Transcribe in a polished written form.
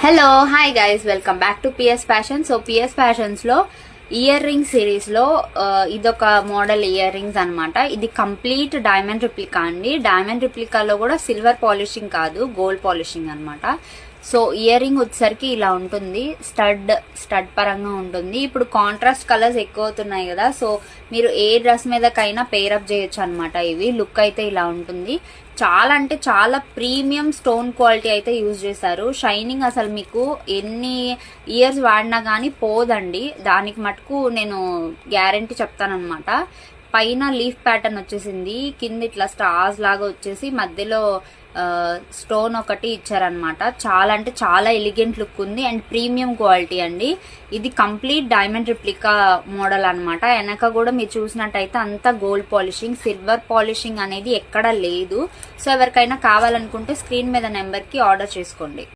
Hello hi guys, welcome back to PS fashion. So PS fashions లో ear ring series లో ఇదొక model ear rings అనమాట. ఇది complete diamond replica అండి. Diamond రిప్లికాలో కూడా సిల్వర్ పాలిషింగ్ కాదు, గోల్డ్ పాలిషింగ్ అనమాట. సో ఇయర్ రింగ్ వచ్చేసరికి ఇలా ఉంటుంది. స్టడ్ పరంగా ఉంటుంది. ఇప్పుడు కాంట్రాస్ట్ కలర్స్ ఎక్కువ అవుతున్నాయి కదా, సో మీరు ఏ డ్రెస్ మీదకైనా పేరప్ చేయొచ్చు అనమాట. ఇవి లుక్ అయితే ఇలా ఉంటుంది. చాలా అంటే చాలా ప్రీమియం స్టోన్ క్వాలిటీ అయితే యూజ్ చేశారు. షైనింగ్ అసలు మీకు ఎన్ని ఇయర్స్ వాడినా కానీ పోదండి. దానికి మటుకు నేను గ్యారంటీ చెప్తానమాట. పైన లీఫ్ ప్యాటర్న్ వచ్చేసింది, కింద ఇట్లా స్టార్స్ లాగా వచ్చేసి మధ్యలో స్టోన్ ఒకటి ఇచ్చారనమాట. చాలా అంటే చాలా ఎలిగెంట్ లుక్ ఉంది అండ్ ప్రీమియం క్వాలిటీ అండి. ఇది కంప్లీట్ డైమండ్ రిప్లికా మోడల్ అనమాట. వెనక కూడా మీరు చూసినట్టయితే అంతా గోల్డ్ పాలిషింగ్, సిల్వర్ పాలిషింగ్ అనేది ఎక్కడా లేదు. సో ఎవరికైనా కావాలనుకుంటే స్క్రీన్ మీద నెంబర్కి ఆర్డర్ చేసుకోండి.